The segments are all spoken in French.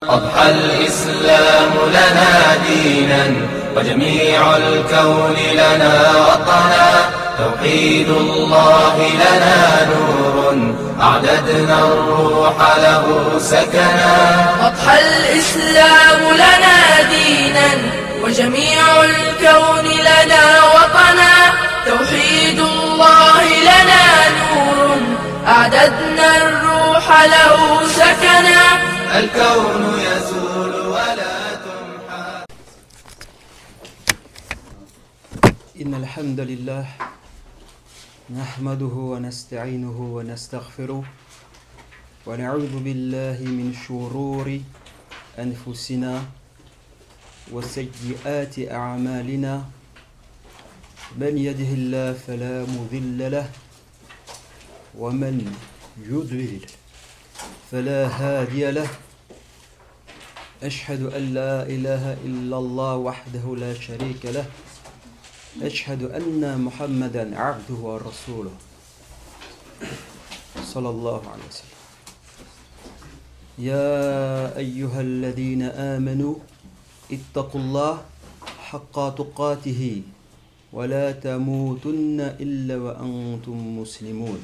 أضحى الإسلام لنا دينا وجميع الكون لنا وطنا، توحيد الله لنا نور أعددنا الروح له سكنا. أضحى الإسلام لنا دينا وجميع الكون لنا وطنا، توحيد الله لنا نور أعددنا الروح له سكنا. الكون يزول ولا تمحى. إن الحمد لله نحمده ونستعينه ونستغفره ونعوذ بالله من شرور أنفسنا وسيئات أعمالنا، من يده الله فلا مضل له ومن يضلل فلا هادي له. أشهد أن لا إله إلا الله وحده لا شريك له، أشهد أن محمدا عبده ورسوله صلى الله عليه وسلم. يا أيها الذين آمنوا اتقوا الله حق تقاته ولا تموتن إلا وأنتم مسلمون.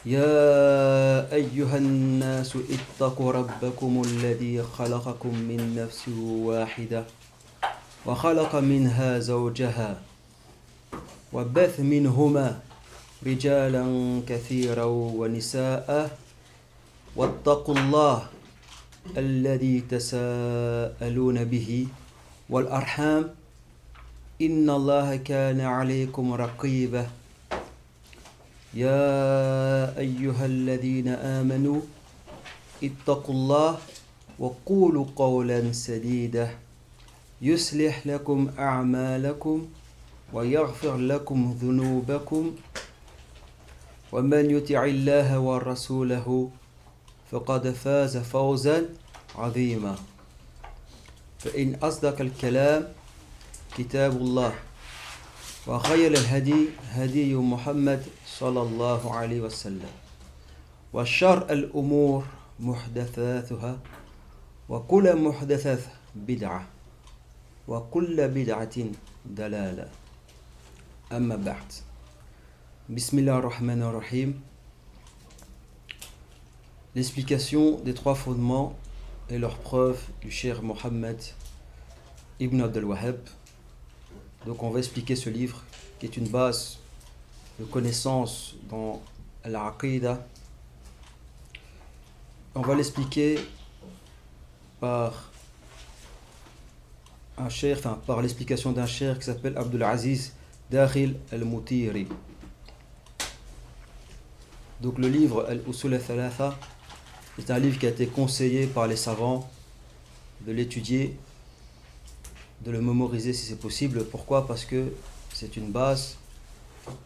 يا أيها الناس اتقوا ربكم الذي خلقكم من نفس واحدة وخلق منها زوجها وبث منهما رجالا كثيرا ونساء، واتقوا الله الذي تساءلون به والأرحام إن الله كان عليكم رقيبا. يا أيها الذين آمنوا اتقوا الله وقولوا قولا سديدا يصلح لكم أعمالكم ويغفر لكم ذنوبكم، ومن يطع الله ورسوله فقد فاز فوزا عظيما. فإن أصدق الكلام كتاب الله، وخير الهدي هدي محمد صلى الله عليه وسلم، وشر الأمور محدثاتها وكل محدثة بدعة وكل بدعة دلالة. أما بعد، بسم الله الرحمن الرحيم. L'explication des trois fondements et leurs preuves du cheikh Mohammed ibn Abdel Wahhab. Donc on va expliquer ce livre qui est une base de connaissances dans l'Aqida. On va l'expliquer par un cheikh, par l'explication d'un cheikh qui s'appelle Abdul Aziz Dakhil al-Mutiri. Donc le livre Al-Usul al-Thalatha est un livre qui a été conseillé par les savants de l'étudier, de le mémoriser si c'est possible. Pourquoi? Parce que c'est une base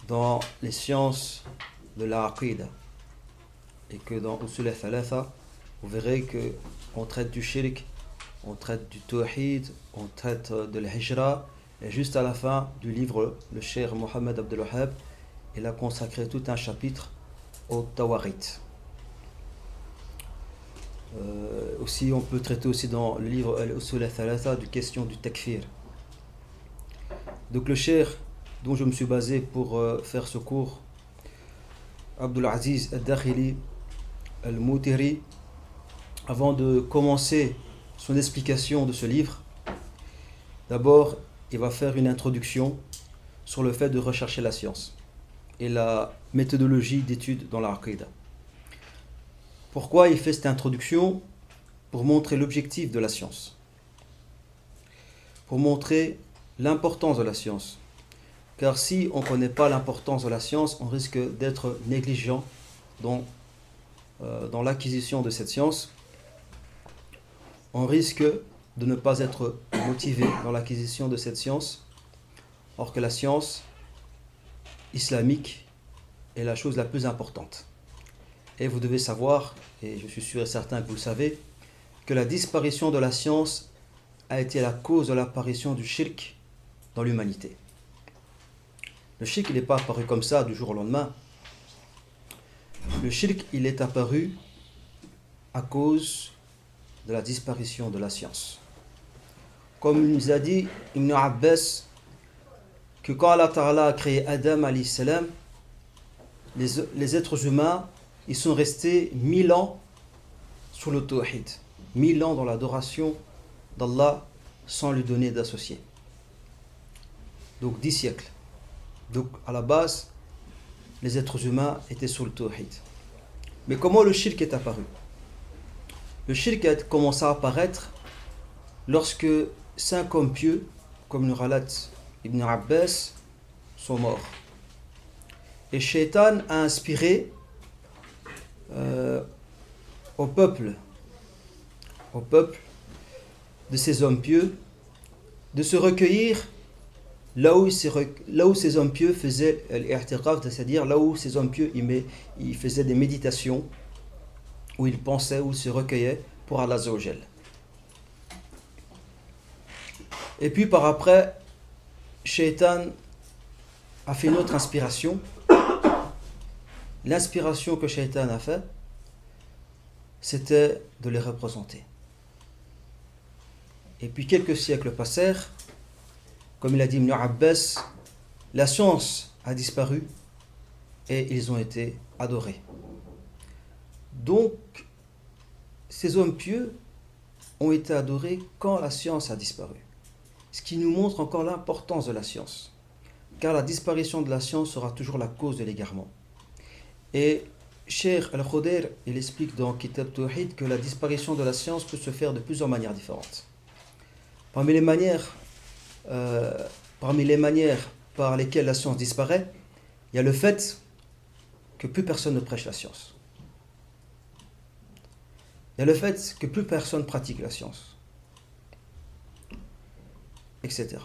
dans les sciences de l'Aqida, et que dans Usul al-Thalatha vous verrez qu'on traite du shirk, on traite du tawhid, on traite de l'hijra, et juste à la fin du livre, le cheikh Mohammed Abdel Wahhab, il a consacré tout un chapitre au tawarit. Aussi, on peut traiter aussi dans le livre Al-Usul al-Thalatha de question du takfir. Donc le cheikh dont je me suis basé pour faire ce cours, Abdul Aziz al-Dakhili al-Mutiri, avant de commencer son explication de ce livre, d'abord il va faire une introduction sur le fait de rechercher la science et la méthodologie d'étude dans l'Aqida. Pourquoi il fait cette introduction? Pour montrer l'objectif de la science, pour montrer l'importance de la science. Car si on ne connaît pas l'importance de la science, on risque d'être négligent dans l'acquisition de cette science. On risque de ne pas être motivé dans l'acquisition de cette science, or que la science islamique est la chose la plus importante. Et vous devez savoir, et je suis sûr et certain que vous le savez, que la disparition de la science a été la cause de l'apparition du shirk dans l'humanité. Le shirk, il n'est pas apparu comme ça du jour au lendemain. Le shirk, il est apparu à cause de la disparition de la science. Comme il nous a dit Ibn Abbas, que quand Allah Ta'ala a créé Adam alayhi salam, les êtres humains, ils sont restés 1000 ans sur le tawhid, 1000 ans dans l'adoration d'Allah sans lui donner d'associé. Donc 10 siècles. Donc à la base, les êtres humains étaient sur le tawhid. Mais comment le shirk est apparu? Le shirk a commencé à apparaître lorsque 5 hommes pieux, comme le relate Ibn Abbas, sont morts. Et Shaitan a inspiré au peuple de ces hommes pieux de se recueillir là où ces hommes pieux faisaient l'i'tiqaf, c'est-à-dire là où ces hommes pieux ils faisaient des méditations, où ils pensaient, où ils se recueillaient pour Allah Azza wa Jal. Et puis par après, Shaitan a fait une autre inspiration. L'inspiration que Shaitan a fait, c'était de les représenter. Et puis quelques siècles passèrent, comme il a dit Ibn Abbas, la science a disparu et ils ont été adorés. Donc, ces hommes pieux ont été adorés quand la science a disparu. Ce qui nous montre encore l'importance de la science. Car la disparition de la science sera toujours la cause de l'égarement. Et Cheikh Al-Khudair, il explique dans Kitab Tawhid que la disparition de la science peut se faire de plusieurs manières différentes. Parmi les manières par lesquelles la science disparaît, il y a le fait que plus personne ne prêche la science. Il y a le fait que plus personne pratique la science, etc.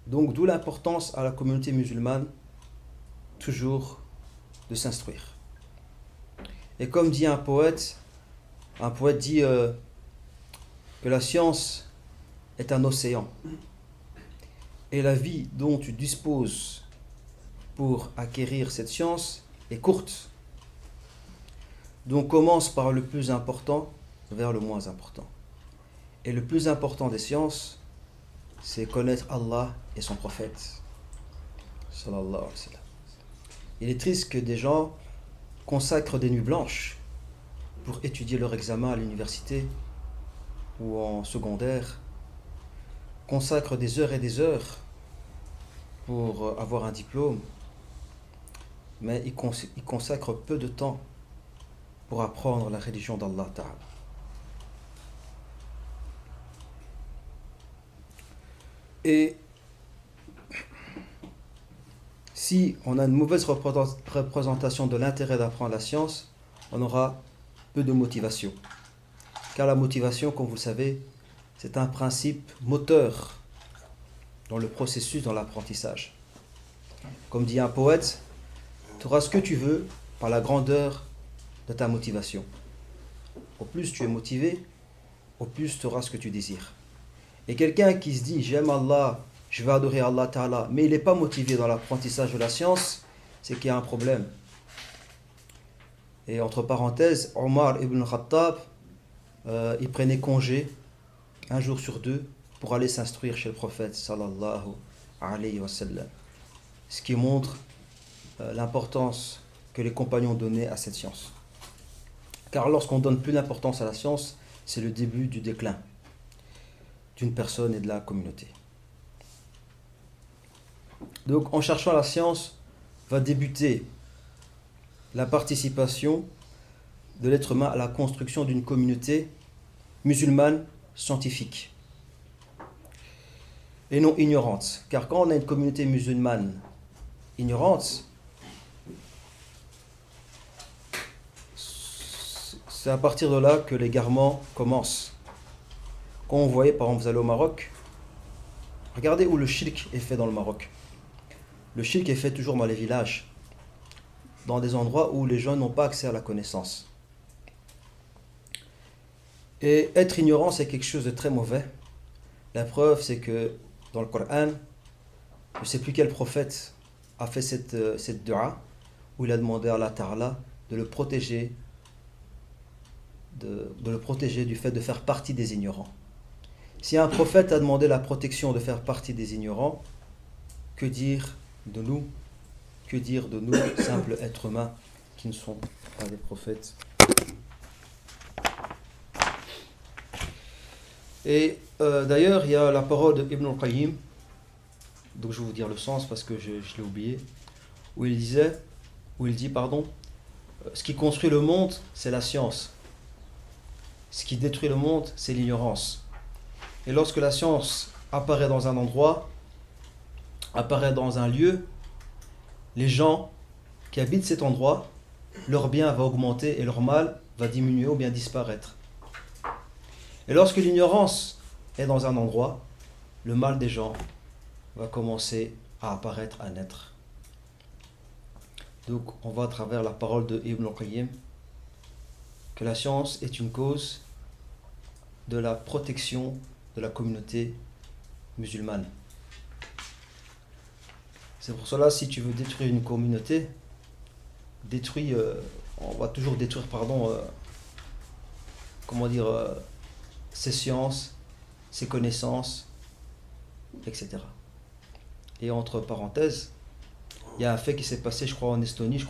Donc d'où l'importance à la communauté musulmane toujours de s'instruire. Et comme dit un poète dit que la science est un océan et la vie dont tu disposes pour acquérir cette science est courte. Donc commence par le plus important vers le moins important. Et le plus important des sciences, c'est connaître Allah et son prophète. Sallallahu alayhi wa sallam. Il est triste que des gens consacrent des nuits blanches pour étudier leur examen à l'université ou en secondaire, consacrent des heures et des heures pour avoir un diplôme, mais ils consacrent peu de temps pour apprendre la religion d'Allah Ta'ala. Et si on a une mauvaise représentation de l'intérêt d'apprendre la science, on aura peu de motivation. Car la motivation, comme vous le savez, c'est un principe moteur dans le processus, dans l'apprentissage. Comme dit un poète, tu auras ce que tu veux par la grandeur de ta motivation. Au plus tu es motivé, au plus tu auras ce que tu désires. Et quelqu'un qui se dit j'aime Allah, je vais adorer Allah Ta'ala, mais il n'est pas motivé dans l'apprentissage de la science, c'est qu'il y a un problème. Et entre parenthèses, Omar ibn Khattab, il prenait congé un jour sur deux pour aller s'instruire chez le prophète sallallahu alayhi wa sallam. Ce qui montre l'importance que les compagnons donnaient à cette science. Car lorsqu'on donne plus d'importance à la science, c'est le début du déclin d'une personne et de la communauté. Donc en cherchant la science, va débuter la participation de l'être humain à la construction d'une communauté musulmane scientifique et non ignorante. Car quand on a une communauté musulmane ignorante, c'est à partir de là que l'égarement commence. Quand on voyait, par exemple, vous allez au Maroc, regardez où le shirk est fait dans le Maroc. Le shirk est fait toujours dans les villages, dans des endroits où les gens n'ont pas accès à la connaissance. Et être ignorant, c'est quelque chose de très mauvais. La preuve, c'est que dans le Coran, je ne sais plus quel prophète a fait cette dua, où il a demandé à Allah Ta'ala de le protéger de le protéger du fait de faire partie des ignorants. Si un prophète a demandé la protection de faire partie des ignorants, que dire de nous, simples êtres humains qui ne sont pas des prophètes? Et d'ailleurs, il y a la parole de Ibn al-Qayyim, donc je vais vous dire le sens parce que je l'ai oublié, où il dit, ce qui construit le monde, c'est la science. Ce qui détruit le monde, c'est l'ignorance. Et lorsque la science apparaît dans un endroit, apparaît dans un lieu, les gens qui habitent cet endroit, leur bien va augmenter et leur mal va diminuer ou bien disparaître. Et lorsque l'ignorance est dans un endroit, le mal des gens va commencer à apparaître, à naître. Donc on voit à travers la parole de Ibn al-Qayyim que la science est une cause de la protection de la communauté musulmane. C'est pour cela, si tu veux détruire une communauté, on va toujours détruire, ses sciences, ses connaissances, etc. Et entre parenthèses, il y a un fait qui s'est passé, je crois, en Estonie,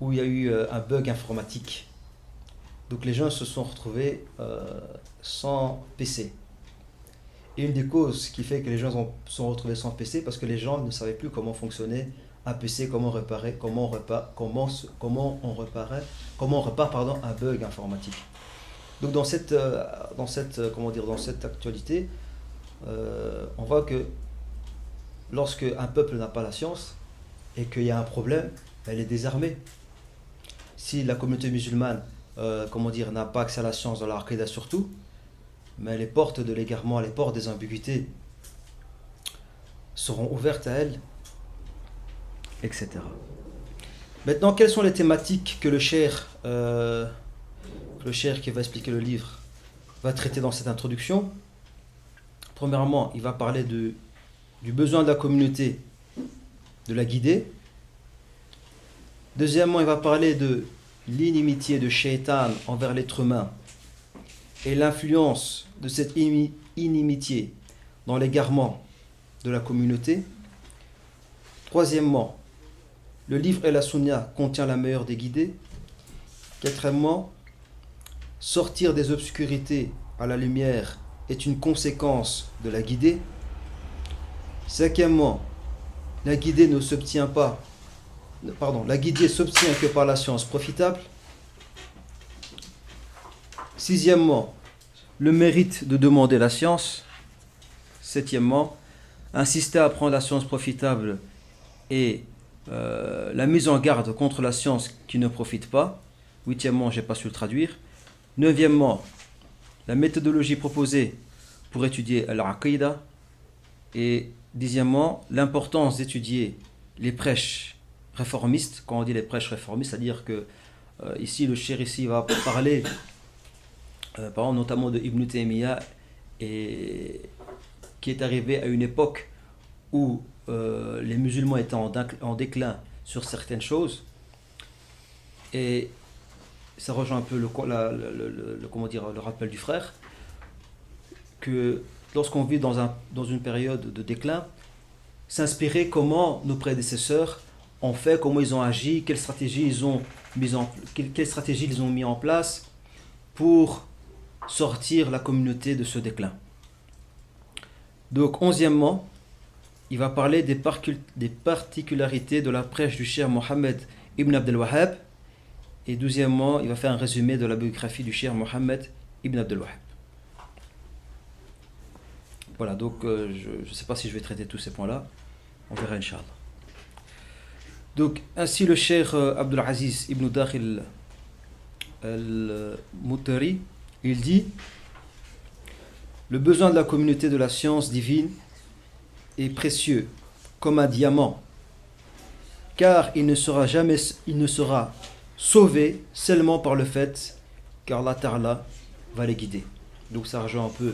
où il y a eu un bug informatique. Donc les gens se sont retrouvés sans PC. Et une des causes qui fait que les gens se sont retrouvés sans PC, parce que les gens ne savaient plus comment fonctionnait un PC, comment on répare un bug informatique. Donc dans cette actualité, on voit que lorsque un peuple n'a pas la science et qu'il y a un problème, elle est désarmée. Si la communauté musulmane n'a pas accès à la science dans l'Aqida surtout, mais les portes de l'égarement, les portes des ambiguïtés seront ouvertes à elle, etc. Maintenant, quelles sont les thématiques que le cheikh qui va expliquer le livre va traiter dans cette introduction? Premièrement, il va parler du besoin de la communauté de la guider. Deuxièmement, il va parler de l'inimitié de Shaitan envers l'être humain et l'influence de cette inimitié dans l'égarement de la communauté. Troisièmement, le livre et la Sunna contient la meilleure des guidées. Quatrièmement, sortir des obscurités à la lumière est une conséquence de la guidée. Cinquièmement, la guidée s'obtient que par la science profitable. Sixièmement, le mérite de demander la science. Septièmement, insister à apprendre la science profitable et la mise en garde contre la science qui ne profite pas. Huitièmement, je n'ai pas su le traduire. Neuvièmement, la méthodologie proposée pour étudier l'Aqida. Et dixièmement, l'importance d'étudier les prêches réformistes. Quand on dit les prêches réformistes, c'est-à-dire que ici, le cheikh va parler par exemple notamment de Ibn Taymiyyah, qui est arrivé à une époque où les musulmans étaient en déclin sur certaines choses, et ça rejoint un peu le rappel du frère, que lorsqu'on vit dans une période de déclin, s'inspirer comment nos prédécesseurs ont fait, comment ils ont agi, quelles stratégies ils ont mis en place pour sortir la communauté de ce déclin. Donc, onzièmement, il va parler des particularités de la prêche du cheikh Mohammed ibn Abdel Wahhab. Et douzièmement, il va faire un résumé de la biographie du cheikh Mohammed ibn Abdel Wahhab. Voilà, donc je ne sais pas si je vais traiter tous ces points-là. On verra, Inch'Allah. Donc, ainsi le cheikh Abdul Aziz ibn Dakhil al-Mutari, il dit: le besoin de la communauté de la science divine est précieux comme un diamant, car il ne sera sauvé seulement par le fait qu'Allah Ta'ala va les guider. Donc ça rejoint un peu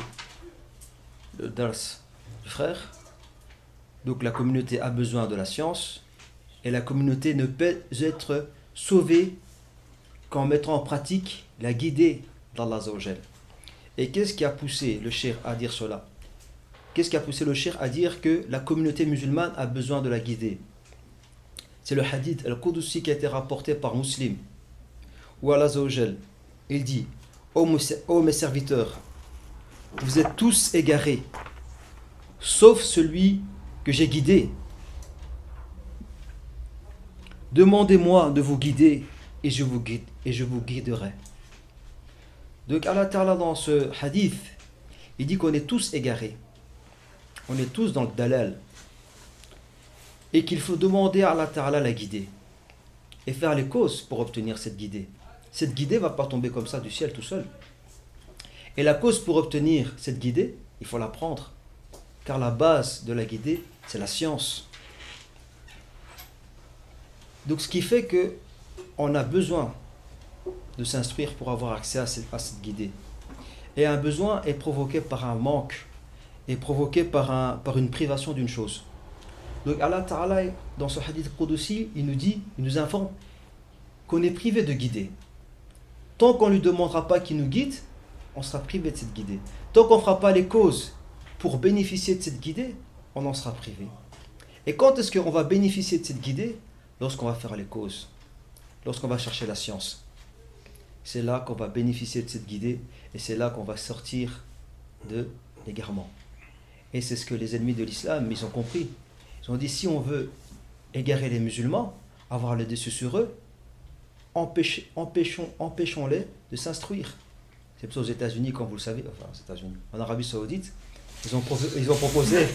le dars du frère. Donc la communauté a besoin de la science, et la communauté ne peut être sauvée qu'en mettant en pratique la guidée d'Allah Azza wa Jal. Et qu'est-ce qui a poussé le cheikh à dire cela? Qu'est-ce qui a poussé le cheikh à dire que la communauté musulmane a besoin de la guider? C'est le hadith al-Qudusi qui a été rapporté par Muslim, où Allah Azza wa Jal, il dit: ô mes serviteurs, vous êtes tous égarés, sauf celui que j'ai guidé. Demandez-moi de vous guider et je vous guiderai. Donc Allah Ta'ala, dans ce hadith, il dit qu'on est tous égarés. On est tous dans le dalal. Et qu'il faut demander à Allah Ta'ala la guider. Et faire les causes pour obtenir cette guidée. Cette guidée ne va pas tomber comme ça du ciel tout seul. Et la cause pour obtenir cette guidée, il faut l'apprendre. Car la base de la guidée, c'est la science. Donc ce qui fait qu'on a besoin de s'instruire pour avoir accès à cette guidée. Et un besoin est provoqué par un manque, est provoqué par une privation d'une chose. Donc Allah Ta'ala, dans ce hadith Qudusi, il nous informe qu'on est privé de guider. Tant qu'on ne lui demandera pas qu'il nous guide, on sera privé de cette guidée. Tant qu'on ne fera pas les causes pour bénéficier de cette guidée, on en sera privé. Et quand est-ce qu'on va bénéficier de cette guidée? Lorsqu'on va faire les causes, lorsqu'on va chercher la science. C'est là qu'on va bénéficier de cette guidée et c'est là qu'on va sortir de l'égarement. Et c'est ce que les ennemis de l'islam, ils ont compris. Ils ont dit: si on veut égarer les musulmans, avoir le dessus sur eux, empêchons-les de s'instruire. C'est pour ça aux États-Unis, comme vous le savez, enfin aux États-Unis, en Arabie Saoudite, ils ont proposé.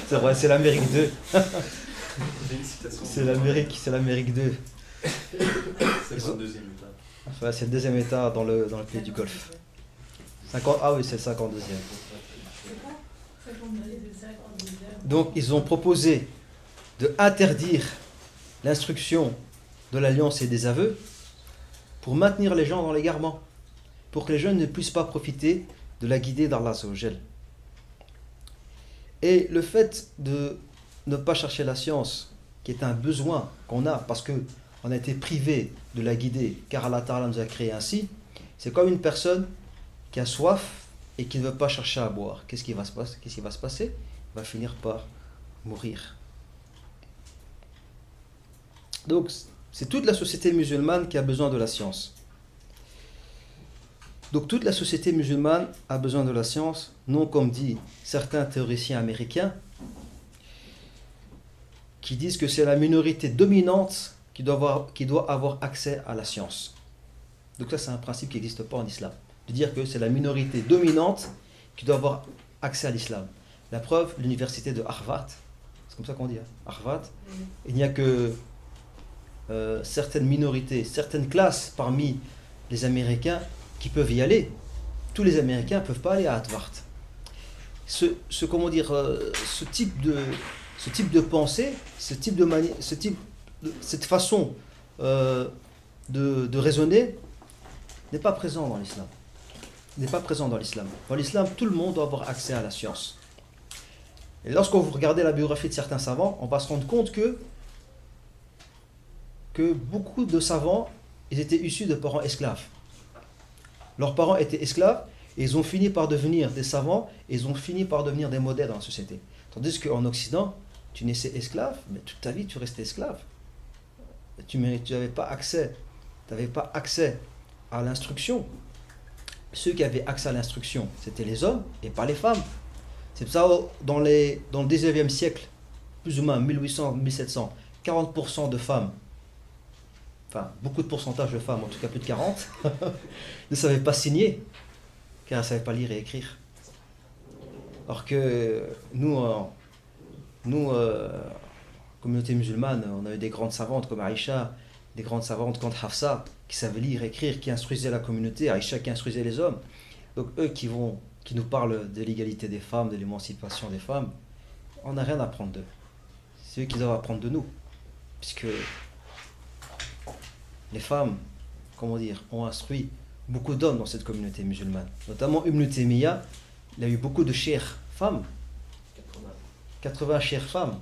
C'est vrai, c'est l'Amérique 2. C'est l'Amérique 2. C'est le deuxième état. Enfin, c'est le deuxième état dans le pays du Golfe. 50, ah oui, c'est le 52e. Donc, ils ont proposé de interdire l'instruction de l'alliance et des aveux pour maintenir les gens dans l'égarement, pour que les jeunes ne puissent pas profiter de la guidée d'Allah Azza wa Jal. Et le fait de ne pas chercher la science, qui est un besoin qu'on a parce qu'on a été privé de la guider, car Allah Ta'ala nous a créé ainsi, c'est comme une personne qui a soif et qui ne veut pas chercher à boire. Qu'est-ce qui va se passer? Il va finir par mourir. Donc, c'est toute la société musulmane qui a besoin de la science. Donc, toute la société musulmane a besoin de la science, non comme dit certains théoriciens américains, qui disent que c'est la minorité dominante qui doit avoir accès à la science. Donc ça, c'est un principe qui n'existe pas en islam. De dire que c'est la minorité dominante qui doit avoir accès à l'islam. La preuve, l'université de Harvard, c'est comme ça qu'on dit, hein, Harvard, il n'y a que certaines minorités, certaines classes parmi les Américains qui peuvent y aller. Tous les Américains ne peuvent pas aller à Harvard. Cette pensée, cette façon de raisonner n'est pas présent dans l'islam. Dans l'islam, tout le monde doit avoir accès à la science. Et lorsqu'on vous regardez la biographie de certains savants, on va se rendre compte que beaucoup de savants, ils étaient issus de parents esclaves. Leurs parents étaient esclaves et ils ont fini par devenir des savants et ils ont fini par devenir des modèles dans la société. Tandis qu'en Occident, tu naissais esclave, mais toute ta vie tu restais esclave. Tu n'avais pas accès à l'instruction. Ceux qui avaient accès à l'instruction, c'était les hommes et pas les femmes. C'est pour ça, dans le 19e siècle, plus ou moins 1800-1700, 40% de femmes, enfin beaucoup de pourcentage de femmes, en tout cas plus de 40, ne savaient pas signer, car elles ne savaient pas lire et écrire. Alors que nous, communauté musulmane, on a eu des grandes savantes comme Aïcha, des grandes savantes comme Hafsa, qui savaient lire, écrire, qui instruisaient la communauté, Aïcha qui instruisait les hommes. Donc eux qui nous parlent de l'égalité des femmes, de l'émancipation des femmes, on n'a rien à apprendre d'eux. C'est eux qui doivent apprendre de nous. Puisque les femmes, ont instruit beaucoup d'hommes dans cette communauté musulmane. Notamment Ibn Taymiyyah, il a eu beaucoup de chères femmes, 80 chères femmes,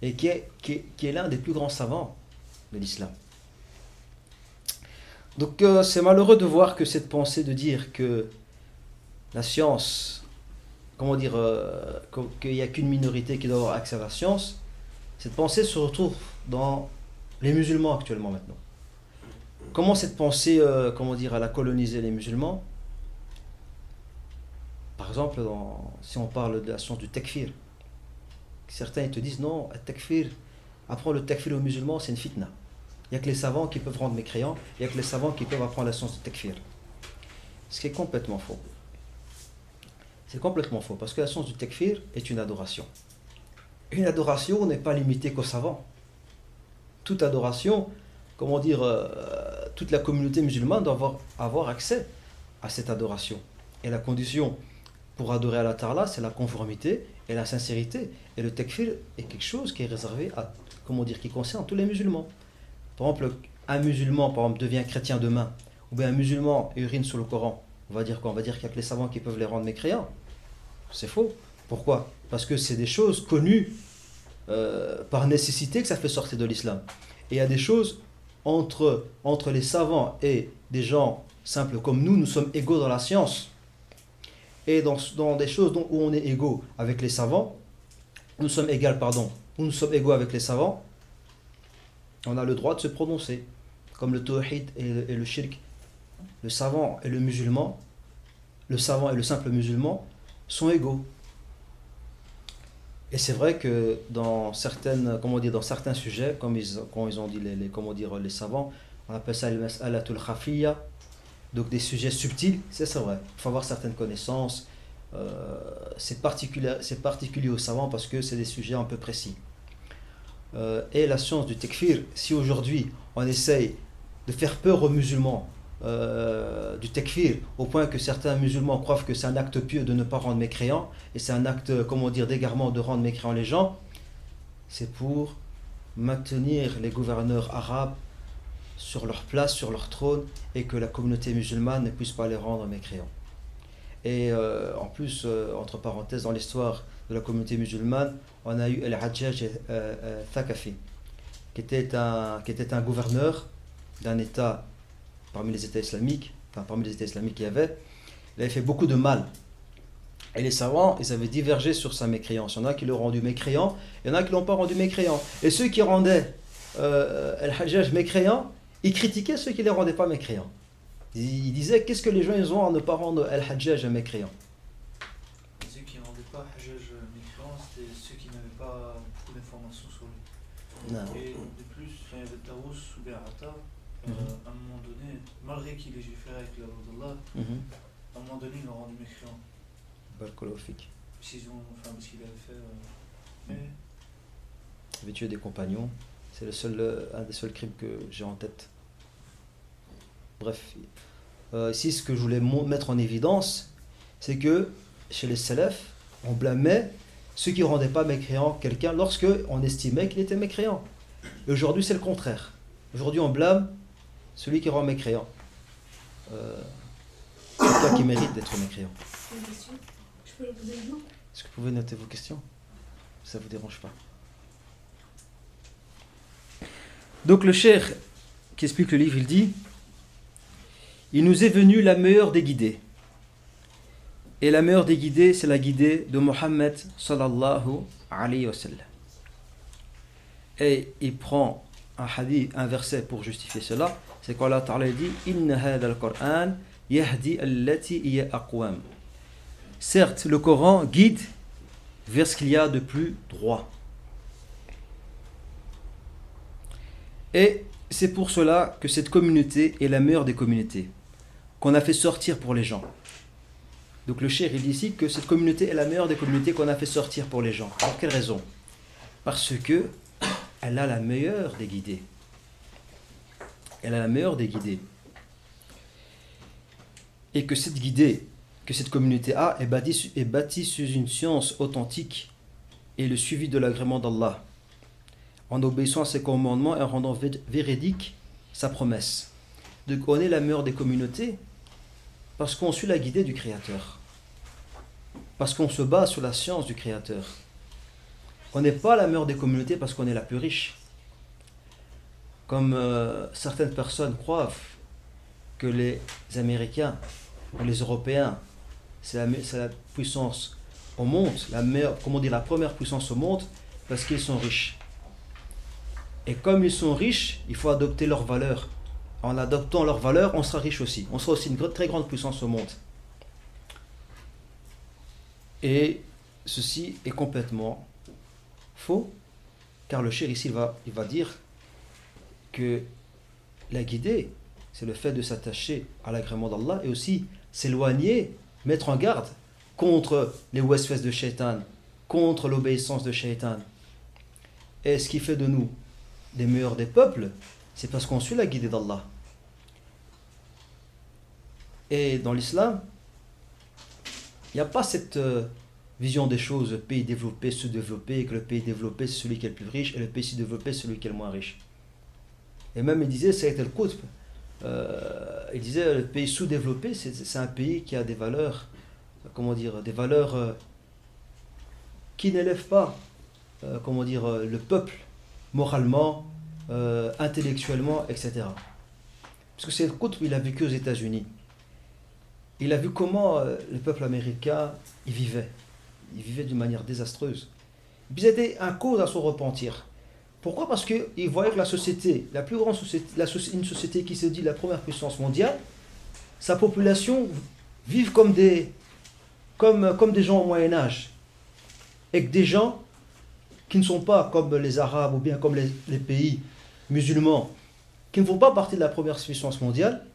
et qui est l'un des plus grands savants de l'islam. Donc c'est malheureux de voir que cette pensée de dire que la science, comment dire, qu'il n'y a qu'une minorité qui doit avoir accès à la science, cette pensée se retrouve dans les musulmans actuellement maintenant. Comment cette pensée, comment dire, elle a colonisé les musulmans? Par exemple, si on parle de la science du takfir, certains ils te disent non, le takfir, apprendre le takfir aux musulmans, c'est une fitna. Il n'y a que les savants qui peuvent rendre mécréants, il n'y a que les savants qui peuvent apprendre la science du takfir. Ce qui est complètement faux. C'est complètement faux, parce que la science du takfir est une adoration. Une adoration n'est pas limitée qu'aux savants. Toute adoration, comment dire, toute la communauté musulmane doit avoir accès à cette adoration. Et la condition pour adorer Allah Ta'ala, c'est la conformité et la sincérité. Et le takfir est quelque chose qui est réservé à, comment dire, qui concerne tous les musulmans. Par exemple, un musulman, par exemple, devient chrétien demain, ou bien un musulman urine sur le Coran. On va dire quoi? On va dire qu'il n'y a que les savants qui peuvent les rendre mécréants. C'est faux. Pourquoi? Parce que c'est des choses connues par nécessité que ça fait sortir de l'islam. Et il y a des choses entre les savants et des gens simples comme nous sommes égaux dans la science. Et dans des choses où on est égaux avec les savants, où nous sommes égaux avec les savants, on a le droit de se prononcer. Comme le tawhid et le shirk. Le savant et le musulman, le savant et le simple musulman sont égaux. Et c'est vrai que dans certains sujets, comme ils ont dit les savants, on appelle ça al-mas'alatul khafiyya, donc des sujets subtils, c'est vrai. Il faut avoir certaines connaissances. C'est particulier aux savants parce que c'est des sujets un peu précis. Et la science du takfir, si aujourd'hui on essaye de faire peur aux musulmans du takfir, au point que certains musulmans croient que c'est un acte pieux de ne pas rendre mécréants, et c'est un acte, d'égarement de rendre mécréants les gens, c'est pour maintenir les gouverneurs arabes sur leur place, sur leur trône, et que la communauté musulmane ne puisse pas les rendre mécréants. Et en plus, entre parenthèses, dans l'histoire de la communauté musulmane, on a eu Al-Hajjaj Thaqafi, qui était un gouverneur d'un État parmi les États islamiques, qu'il y avait. Il avait fait beaucoup de mal. Et les savants, ils avaient divergé sur sa mécréance. Il y en a qui l'ont rendu mécréant, il y en a qui ne l'ont pas rendu mécréant. Et ceux qui rendaient Al-Hajjaj mécréant, ils critiquaient ceux qui ne les rendaient pas mécréants. Ils disaient, qu'est-ce que les gens ils ont à ne pas rendre Al-Hajjaj mécréant? Ceux qui ne rendaient pas Al-Hajjaj mécréant, c'était ceux qui n'avaient pas beaucoup d'informations sur lui. Non. Et de plus, il y avait Taous ou bien Atta. À un moment donné, malgré qu'il ait fait avec la loi d'Allah, à un moment donné, ils l'ont rendu mécréant. Parce qu'il avait fait. Mais. Il avait tué des compagnons. C'est un des seuls crimes que j'ai en tête. Bref. Ici, ce que je voulais mettre en évidence, c'est que chez les salafs, on blâmait ceux qui ne rendaient pas mécréant quelqu'un lorsque on estimait qu'il était mécréant. Et aujourd'hui, c'est le contraire. Aujourd'hui, on blâme celui qui rend mécréant. C'est toi qui mérite d'être mécréant. Je peux le poser maintenant ? Est-ce que vous pouvez noter vos questions? Ça ne vous dérange pas. Donc le cheikh qui explique le livre, il dit: il nous est venu la meilleure des guidées. Et la meilleure des guidées, c'est la guidée de Mohammed sallallahu alayhi wa sallam. Et il prend un hadith, un verset pour justifier cela. C'est quand Allah Ta'ala dit: Inna hadha al-Qur'an yahdi allati hiya aqwam. Certes, le Coran guide vers ce qu'il y a de plus droit. Et c'est pour cela que cette communauté est la meilleure des communautés, qu'on a fait sortir pour les gens. Donc le cheikh il dit ici que cette communauté est la meilleure des communautés qu'on a fait sortir pour les gens. Pour quelle raison? Parce que elle a la meilleure des guidées. Elle a la meilleure des guidées. Et que cette guidée, que cette communauté a, est bâtie sur une science authentique et le suivi de l'agrément d'Allah, en obéissant à ses commandements et en rendant véridique sa promesse. Donc on est la meilleure des communautés parce qu'on suit la guidée du Créateur. Parce qu'on se base sur la science du Créateur. On n'est pas la meilleure des communautés parce qu'on est la plus riche. Comme certaines personnes croient que les Américains ou les Européens, c'est la puissance au monde, la première puissance au monde, parce qu'ils sont riches. Et comme ils sont riches, il faut adopter leurs valeurs. En adoptant leurs valeurs, on sera riche aussi. On sera aussi une très grande puissance au monde. Et ceci est complètement faux, car le cheikh ici il va dire que la guidée, c'est le fait de s'attacher à l'agrément d'Allah et aussi s'éloigner, mettre en garde contre les waswas de Shaitan, contre l'obéissance de Shaitan. Et ce qui fait de nous les meilleurs des peuples, c'est parce qu'on suit la guidée d'Allah. Et dans l'islam, il n'y a pas cette vision des choses, pays développé, sous-développé, que le pays développé c'est celui qui est le plus riche et le pays sous-développé c'est celui qui est le moins riche. Et même il disait, Sayyid al-Qutb, il disait le pays sous-développé c'est un pays qui a des valeurs, des valeurs qui n'élèvent pas le peuple moralement, intellectuellement, etc. Parce que Sayyid al-Qutb il a vécu aux États-Unis. Il a vu comment le peuple américain il vivait d'une manière désastreuse. Et puis c'était un cause à son repentir. Pourquoi? Parce qu'il voyait que la société, la plus grande société, une société qui se dit la première puissance mondiale, sa population vive comme des gens au Moyen-Âge. Et que des gens qui ne sont pas comme les Arabes ou bien comme les pays musulmans, qui ne font pas partie de la première puissance mondiale,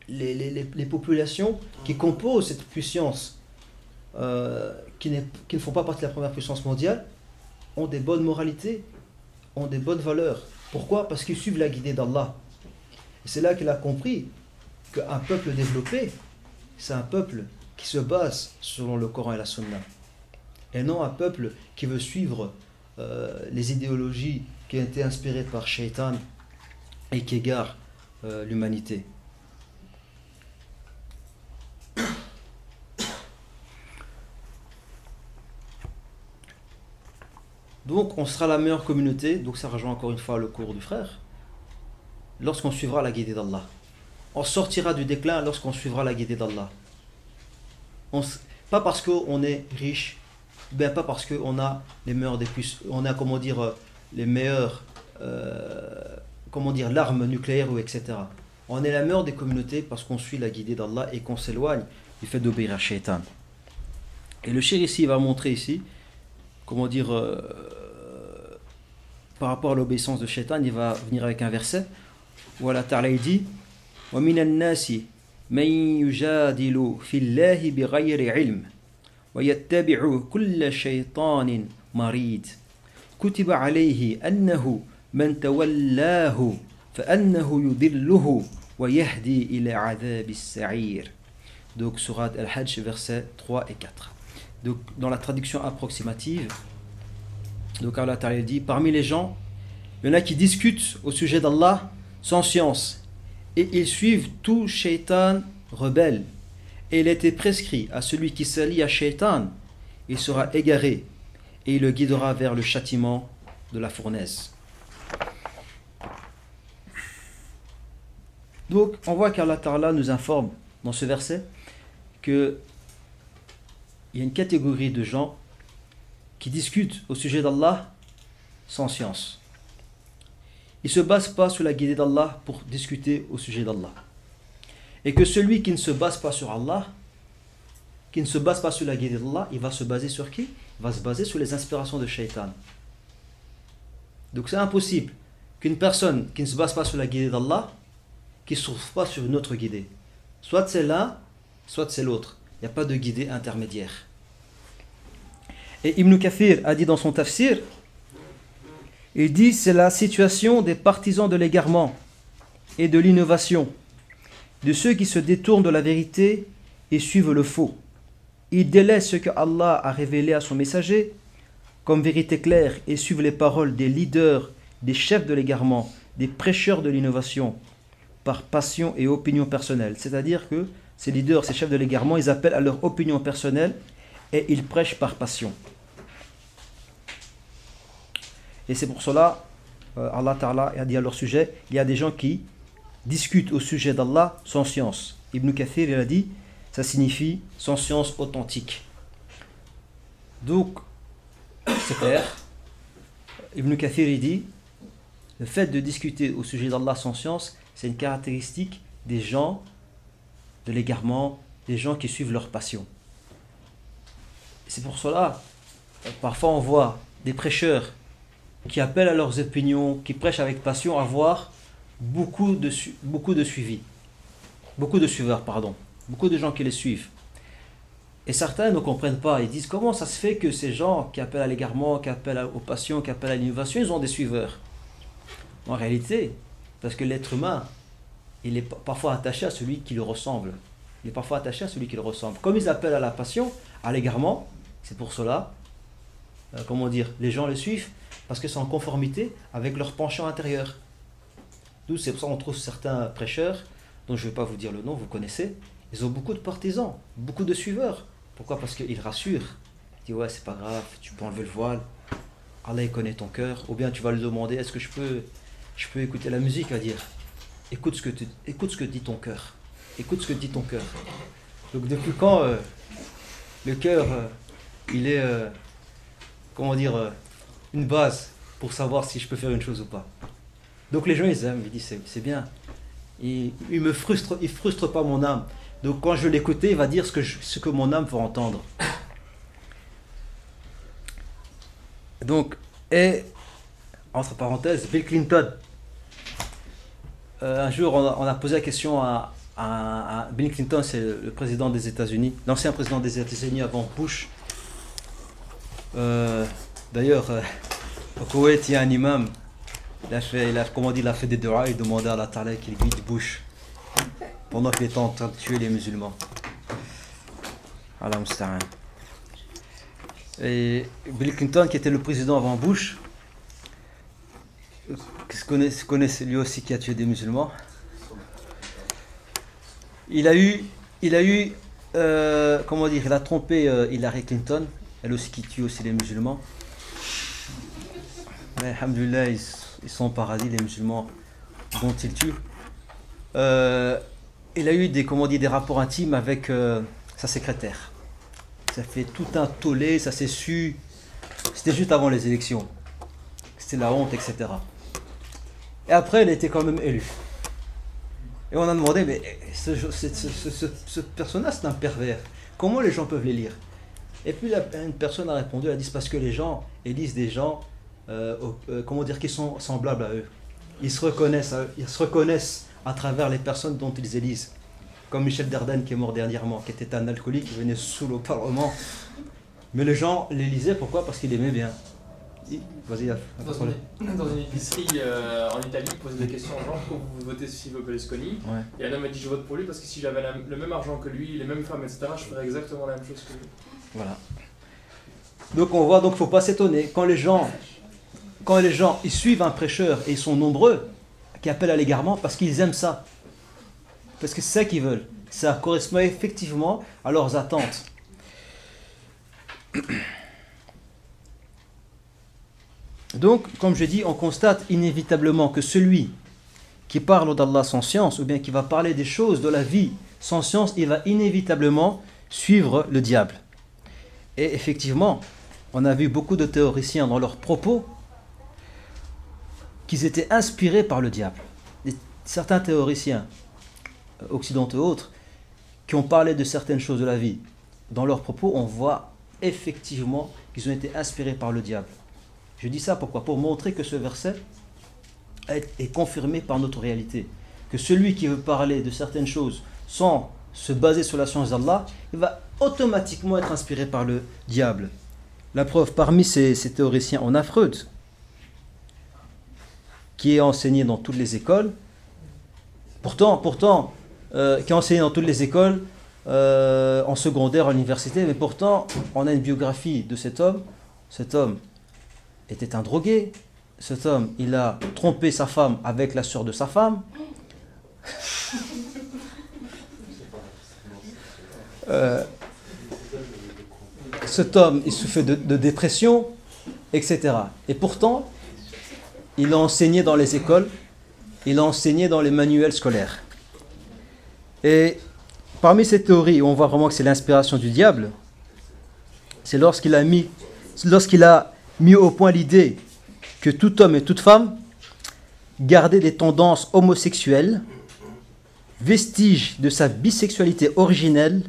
les populations qui composent cette puissance, qui ne font pas partie de la première puissance mondiale, ont des bonnes moralités, ont des bonnes valeurs. Pourquoi? Parce qu'ils suivent la guidée d'Allah. Et c'est là qu'il a compris qu'un peuple développé, c'est un peuple qui se base selon le Coran et la Sunna. Et non un peuple qui veut suivre les idéologies qui ont été inspirées par Shaitan et qui égarent l'humanité. Donc on sera la meilleure communauté, donc ça rejoint encore une fois le cours du frère, lorsqu'on suivra la guidée d'Allah. On sortira du déclin lorsqu'on suivra la guidée d'Allah. Pas parce qu'on est riche, bien pas parce qu'on a les meilleurs des puces, on a les meilleurs, l'arme nucléaire ou etc. On est la meilleure des communautés parce qu'on suit la guidée d'Allah et qu'on s'éloigne du fait d'obéir à Shaitan. Et le cheikh ici va montrer ici, par rapport à l'obéissance de Shaitan, il va venir avec un verset où Allah Ta'ala il dit وَمِنَ النَّاسِ مَنْ يُجَادِلُ فِي اللَّهِ بِغَيْرِ عِلْمٍ وَيَتَّبِعُ كُلَّ شَيْطَانٍ مَرِيدٍ كُتِبَ عَلَيْهِ أَنَّهُ مَنْ تَوَلَّاهُ فَأَنَّهُ يُضِلُّهُ وَيَهْدِي إِلَى عَذَابِ السَّعِيرِ. Donc Surat Al-Hajj versets 3 et 4. Donc, dans la traduction approximative, donc Allah Ta'ala dit, parmi les gens, il y en a qui discutent au sujet d'Allah sans science, et ils suivent tout shaitan rebelle. Et il était prescrit à celui qui s'allie à shaitan, il sera égaré, et il le guidera vers le châtiment de la fournaise. Donc, on voit qu'Allah Ta'ala nous informe dans ce verset que il y a une catégorie de gens qui discutent au sujet d'Allah sans science. Ils ne se basent pas sur la guidée d'Allah pour discuter au sujet d'Allah. Et que celui qui ne se base pas sur Allah, qui ne se base pas sur la guidée d'Allah, il va se baser sur qui? Il va se baser sur les inspirations de Shaitan. Donc c'est impossible qu'une personne qui ne se base pas sur la guidée d'Allah, qui ne se trouve pas sur une autre guidée. Soit c'est l'un, soit c'est l'autre. Il n'y a pas de guidée intermédiaire. Et Ibn Kathir a dit dans son tafsir, il dit c'est la situation des partisans de l'égarement et de l'innovation, de ceux qui se détournent de la vérité et suivent le faux. Ils délaissent ce que Allah a révélé à son messager comme vérité claire et suivent les paroles des leaders, des chefs de l'égarement, des prêcheurs de l'innovation, par passion et opinion personnelle. C'est-à-dire que ces leaders, ces chefs de l'égarement, ils appellent à leur opinion personnelle et ils prêchent par passion. Et c'est pour cela, Allah Ta'ala a dit à leur sujet, il y a des gens qui discute au sujet d'Allah sans science. Ibn Kathir, il a dit, ça signifie sans science authentique. Donc, c'est clair. Ibn Kathir, il dit, le fait de discuter au sujet d'Allah sans science, c'est une caractéristique des gens de l'égarement, des gens qui suivent leur passion. C'est pour cela, parfois on voit des prêcheurs qui appellent à leurs opinions, qui prêchent avec passion, avoir beaucoup de suivi, beaucoup de suiveurs, pardon, beaucoup de gens qui les suivent. Et certains ne comprennent pas, ils disent comment ça se fait que ces gens qui appellent à l'égarement, qui appellent aux passions, qui appellent à l'innovation, ils ont des suiveurs. En réalité, parce que l'être humain, il est parfois attaché à celui qui le ressemble. Il est parfois attaché à celui qui le ressemble. Comme ils appellent à la passion, à l'égarement, c'est pour cela, les gens le suivent, parce que c'est en conformité avec leur penchant intérieur. D'où c'est pour ça qu'on trouve certains prêcheurs, dont je ne vais pas vous dire le nom, vous connaissez, ils ont beaucoup de partisans, beaucoup de suiveurs. Pourquoi? Parce qu'ils rassurent. Ils disent ouais, c'est pas grave, tu peux enlever le voile, Allah il connaît ton cœur. Ou bien tu vas lui demander, est-ce que je peux écouter la musique, à dire écoute ce que dit ton cœur. Écoute ce que dit ton cœur. Donc depuis quand le cœur, il est, une base pour savoir si je peux faire une chose ou pas. Donc les gens ils aiment, ils disent c'est bien. Il frustre pas mon âme. Donc quand je l'écoutais, il va dire ce que mon âme veut entendre. Donc, et entre parenthèses, Bill Clinton. Un jour, on a posé la question à Bill Clinton, c'est le président des États-Unis, l'ancien président des États-Unis avant Bush. D'ailleurs, au Koweït, il y a un imam, il a fait des du'a, il demandait à Allah Ta'ala qu'il guide Bush pendant qu'il était en train de tuer les musulmans. Allah musta'an. Et Bill Clinton, qui était le président avant Bush, connaissez lui aussi qui a tué des musulmans. Il a trompé Hillary Clinton, elle aussi qui tue aussi les musulmans. Mais alhamdoulilah, ils sont au paradis, les musulmans dont il tue. Il a eu des rapports intimes avec sa secrétaire. Ça fait tout un tollé, ça s'est su. C'était juste avant les élections. C'était la honte, etc. Et après, elle était quand même élue. Et on a demandé, mais ce personnage, c'est un pervers. Comment les gens peuvent les lire? Et puis une personne a répondu, elle a dit, c'est parce que les gens élisent des gens, qui sont semblables à eux. Ils se reconnaissent à travers les personnes dont ils élisent. Comme Michel Dardenne qui est mort dernièrement, qui était un alcoolique, qui venait saoul au Parlement. Mais les gens l'élisaient, pourquoi? Parce qu'il aimait bien. Vas-y, dans une épicerie en Italie, il pose des questions aux gens, pourquoi vous votez Silvio Berlusconi? Ouais. Et un homme a dit je vote pour lui parce que si j'avais le même argent que lui, les mêmes femmes, etc., je ferais exactement la même chose que lui. Voilà. Donc on voit, donc il ne faut pas s'étonner. Quand les gens ils suivent un prêcheur, et ils sont nombreux, qui appellent à l'égarement, parce qu'ils aiment ça. Parce que c'est ça qu'ils veulent. Ça correspond effectivement à leurs attentes. Donc, comme je dis, on constate inévitablement que celui qui parle d'Allah sans science, ou bien qui va parler des choses de la vie sans science, il va inévitablement suivre le diable. Et effectivement, on a vu beaucoup de théoriciens dans leurs propos qu'ils étaient inspirés par le diable. Certains théoriciens, occidentaux et autres, qui ont parlé de certaines choses de la vie, dans leurs propos, on voit effectivement qu'ils ont été inspirés par le diable. Je dis ça pourquoi? Pour montrer que ce verset est confirmé par notre réalité. Que celui qui veut parler de certaines choses sans se baser sur la science d'Allah, il va automatiquement être inspiré par le diable. La preuve, parmi ces théoriciens, on a Freud, qui est enseigné dans toutes les écoles. Pourtant, qui est enseigné dans toutes les écoles, en secondaire, à l'université, mais pourtant, on a une biographie de cet homme. Cet homme était un drogué. Cet homme, il a trompé sa femme avec la sœur de sa femme. Cet homme, il souffrait de dépression, etc. Et pourtant, il a enseigné dans les écoles il a enseigné dans les manuels scolaires. Et parmi ces théories, on voit vraiment que c'est l'inspiration du diable. C'est lorsqu'il a mis au point l'idée que tout homme et toute femme gardaient des tendances homosexuelles, vestiges de sa bisexualité originelle,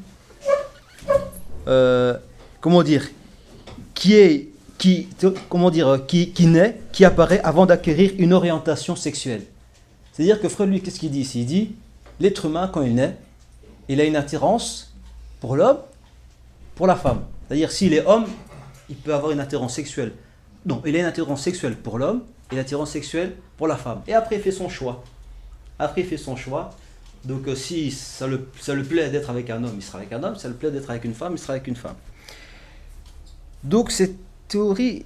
qui apparaît avant d'acquérir une orientation sexuelle. C'est-à-dire que Freud, lui, qu'est-ce qu'il dit ici? Il dit, l'être humain, quand il naît, il a une attirance pour l'homme, pour la femme. C'est-à-dire, s'il est homme, il peut avoir une attirance sexuelle. Non, il a une attirance sexuelle pour l'homme et une attirance sexuelle pour la femme. Et après, il fait son choix. Donc, si ça le plaît d'être avec un homme, il sera avec un homme. Si ça le plaît d'être avec une femme, il sera avec une femme. Donc, cette théorie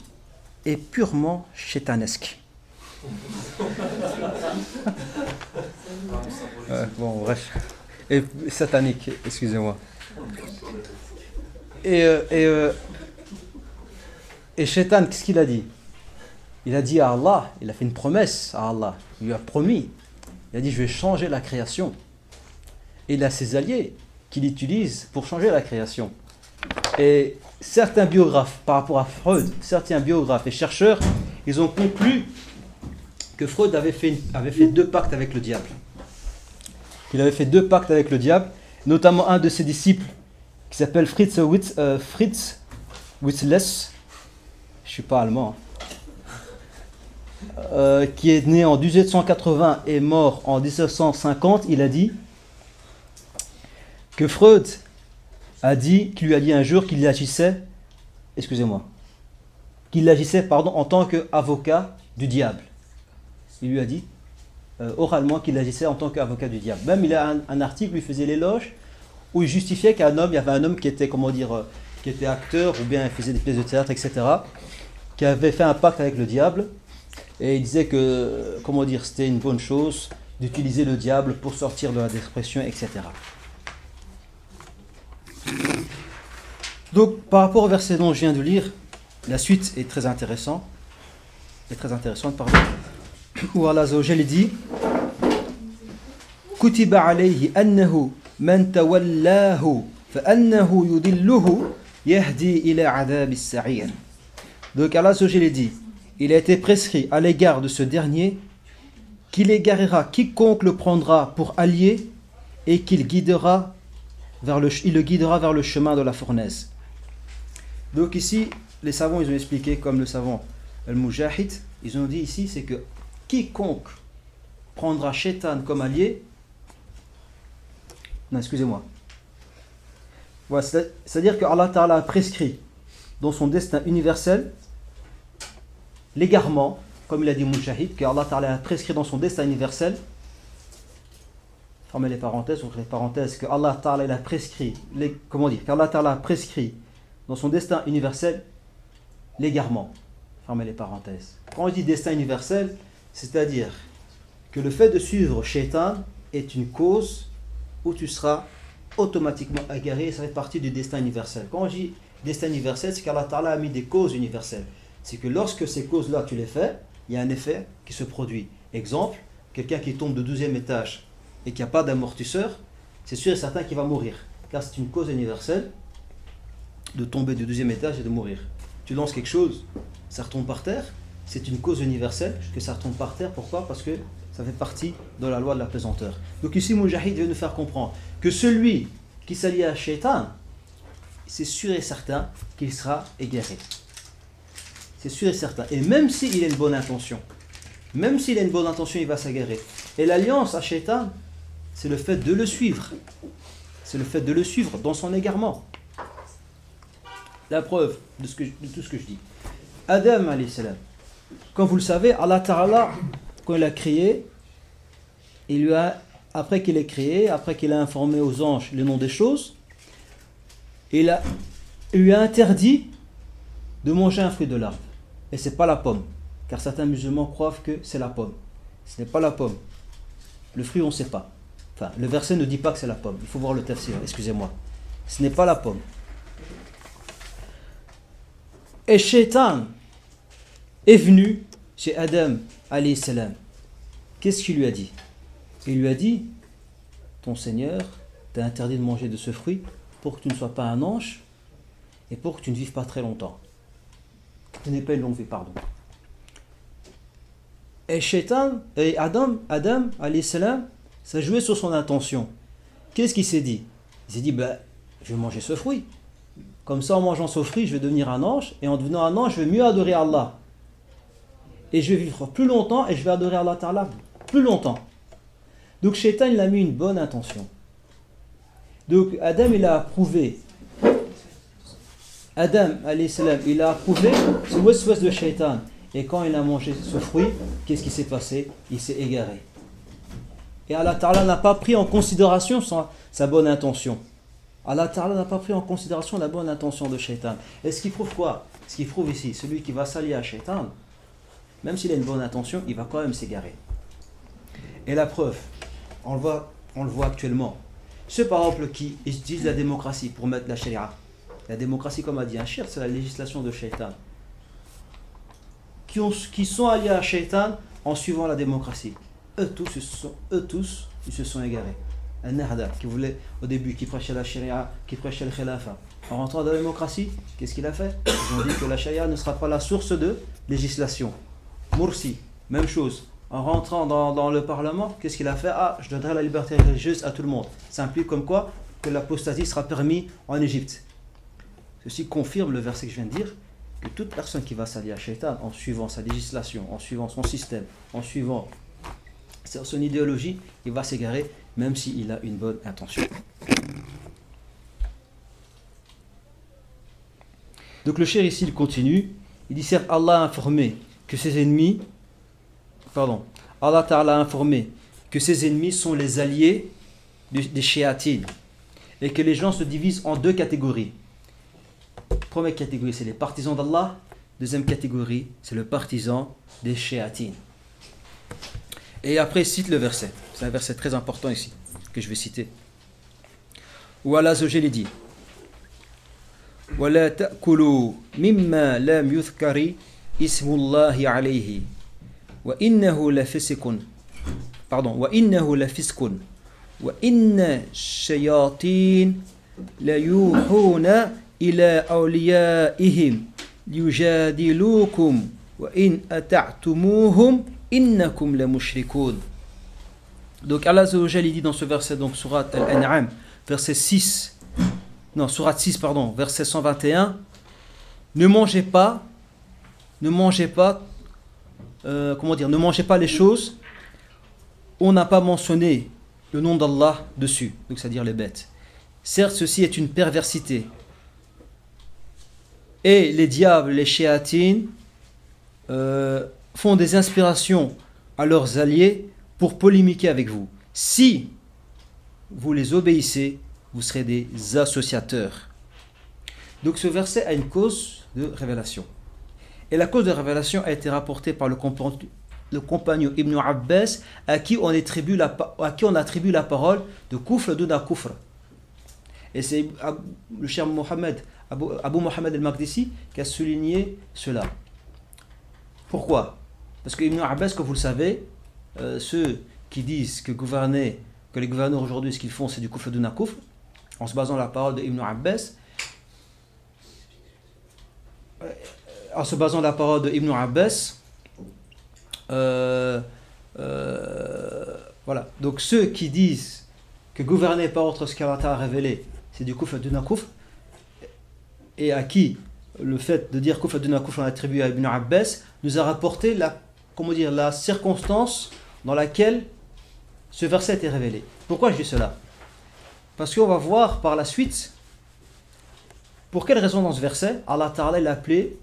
est purement chétanesque. Bon, bref. Et satanique, excusez-moi. Et Shaitan, qu'est-ce qu'il a dit? Il a dit à Allah, il a fait une promesse à Allah, il lui a promis. Il a dit, je vais changer la création. Et il a ses alliés qu'il utilise pour changer la création. Et certains biographes, par rapport à Freud, certains biographes et chercheurs, ils ont conclu que Freud avait fait 2 pactes avec le diable. Il avait fait 2 pactes avec le diable, notamment un de ses disciples qui s'appelle Fritz Witzless, je suis pas allemand, qui est né en 1880 et mort en 1950. Il a dit que Freud lui a dit un jour qu'il agissait en tant qu'avocat du diable. Il lui a dit oralement qu'il agissait en tant qu'avocat du diable. Même il a un article où il faisait l'éloge, où il justifiait il y avait un homme qui était, qui était acteur, ou bien il faisait des pièces de théâtre, etc., qui avait fait un pacte avec le diable, et il disait que, c'était une bonne chose d'utiliser le diable pour sortir de la dépression, etc. Donc, par rapport au verset dont je viens de lire, la suite est très intéressante, où Allah Azza wa Jalla dit « Kutiba alayhi annahu man tawallahu fa annahu yudilluhu yahdi ila adab as-sa'ir » Donc Allah Azza wa Jalla dit « Il a été prescrit à l'égard de ce dernier qu'il égarera quiconque le prendra pour allié et qu'il le guidera vers le chemin de la fournaise. » Donc ici, les savants, ils ont expliqué, comme le savant Al-Mujahid, ils ont dit ici, c'est que quiconque prendra Shaitan comme allié, voilà, c'est-à-dire que Allah Ta'ala a prescrit dans son destin universel l'égarement, comme il a dit Mujahid, que Allah Ta'ala a prescrit dans son destin universel, fermez les parenthèses, ouvrez les parenthèses, que Allah Ta'ala a prescrit, qu'Allah Ta'ala a prescrit dans son destin universel l'égarement, fermez les parenthèses. Quand on dit destin universel, c'est-à-dire que le fait de suivre Shaitan est une cause où tu seras automatiquement égaré, ça fait partie du destin universel. Quand on dit destin universel, c'est qu'Allah Ta'ala a mis des causes universelles. C'est que lorsque ces causes-là, tu les fais, il y a un effet qui se produit. Exemple, quelqu'un qui tombe de 12e étage et qui n'a pas d'amortisseur, c'est sûr et certain qu'il va mourir. Car c'est une cause universelle de tomber du 12e étage et de mourir. Tu lances quelque chose, ça retombe par terre, c'est une cause universelle que ça retombe par terre. Pourquoi? Parce que ça fait partie de la loi de la pesanteur. Donc ici, Mujahid veut nous faire comprendre que celui qui s'allie à Shaitan, c'est sûr et certain qu'il sera égaré. C'est sûr et certain. Et même s'il a une bonne intention, il va s'égarer. Et l'alliance à Shaitan, c'est le fait de le suivre. C'est le fait de le suivre dans son égarement. La preuve de tout ce que je dis. Adam alayhi salam, comme vous le savez, Allah Ta'ala, quand il a créé, après qu'il a informé aux anges le nom des choses, il lui a interdit de manger un fruit de l'arbre. Et ce n'est pas la pomme. Car certains musulmans croient que c'est la pomme. Ce n'est pas la pomme. Le fruit, on ne sait pas. Enfin, le verset ne dit pas que c'est la pomme. Il faut voir le tafsir, excusez-moi. Ce n'est pas la pomme. Et Shaitan est venu chez Adam alayhi salam. qu'est-ce qu'il lui a dit? Il lui a dit, ton Seigneur t'a interdit de manger de ce fruit pour que tu ne sois pas un ange et pour que tu ne vives pas très longtemps. Que tu n'aies pas une longue vie, pardon. Et Shaitan, et Adam alayhi salam, ça jouait sur son intention. Qu'est-ce qu'il s'est dit? Il s'est dit, je vais manger ce fruit. Comme ça, en mangeant ce fruit, je vais devenir un ange, et en devenant un ange, je vais mieux adorer Allah. Et je vais vivre plus longtemps, et je vais adorer Allah Ta'ala plus longtemps. Donc Shaitan, il a mis une bonne intention. Donc Adam, il a approuvé. Adam, alayhi salam, il a approuvé ce waswas de Shaitan. Et quand il a mangé ce fruit, qu'est-ce qui s'est passé? Il s'est égaré. Et Allah Ta'ala n'a pas pris en considération sa bonne intention. Allah Ta'ala n'a pas pris en considération la bonne intention de Shaitan. Et ce qui prouve quoi? Ce qui prouve ici, celui qui va s'allier à Shaitan, même s'il a une bonne intention, il va quand même s'égarer. Et la preuve, on le voit actuellement. Ceux par exemple qui utilisent la démocratie pour mettre la sharia. La démocratie, comme a dit un shir, c'est la législation de Shaitan. Qui sont alliés à Shaitan en suivant la démocratie. Eux tous, ils se sont égarés. Un Nahda qui voulait au début, qui prêchait la sharia, qui prêchait le khilafa. En rentrant dans la démocratie, qu'est-ce qu'il a fait? Ils ont dit que la sharia ne sera pas la source de législation. Mursi, même chose. En rentrant dans le Parlement, qu'est-ce qu'il a fait? Je donnerai la liberté religieuse à tout le monde. Ça implique comme quoi? Que l'apostasie sera permise en Égypte. Ceci confirme le verset que je viens de dire, que toute personne qui va s'allier à Shaitan en suivant sa législation, en suivant son système, en suivant son idéologie, il va s'égarer, même s'il a une bonne intention. Donc le cheikh ici, il continue, il dit certes Allah a informé que ses ennemis, Allah Ta'ala a informé que ses ennemis sont les alliés des shéatines et que les gens se divisent en deux catégories. Première catégorie, c'est les partisans d'Allah. Deuxième catégorie, c'est le partisan des shéatines. Et après, il cite le verset. C'est un verset très important ici, que je vais citer. Où Allah Azzawajal dit وَلَا تَأْكُلُوا مِمَّا لَمْ يُذْكَرِ اسْمُ اللَّهِ عَلَيْهِ وَإِنَّهُ لَفِسْقٌ وَإِنَّ الشَّيَاطِينَ لَيُوحُونَ إِلَى أَوْلِيَائِهِمْ لِيُجَادِلُوكُمْ وَإِنْ أَطَعْتُمُوهُمْ إِنَّكُمْ لَمُشْرِكُونَ. Donc Allah Azzawajal dit dans ce verset, donc Surat Al-An'am, verset 6, Surat 6, pardon, verset 121, ne mangez pas les choses où on n'a pas mentionné le nom d'Allah dessus, donc c'est-à-dire les bêtes. Certes, ceci est une perversité. Et les diables, les shéatines, font des inspirations à leurs alliés pour polémiquer avec vous. Si vous les obéissez, vous serez des associateurs. Donc ce verset a une cause de révélation. Et la cause de révélation a été rapportée par le compagnon Ibn Abbas, à qui on attribue la parole de kufr duna kufr. Et c'est le cher Abu Mohammed al-Maqdisi qui a souligné cela. Pourquoi? Parce que Ibn Abbas, comme vous le savez, ceux qui disent que les gouverneurs aujourd'hui, ce qu'ils font, c'est du kufr duna kufr, en se basant sur la parole de Ibn Abbas, voilà. Donc ceux qui disent que gouverner par autre ce qu'Allah a révélé, c'est du kufr duna kufr, et à qui le fait de dire kufr duna kufr on attribue à Ibn Abbas, nous a rapporté la circonstance dans laquelle ce verset a été révélé. Pourquoi je dis cela? Parce qu'on va voir par la suite pour quelle raison dans ce verset Allah Ta'ala l'a appelé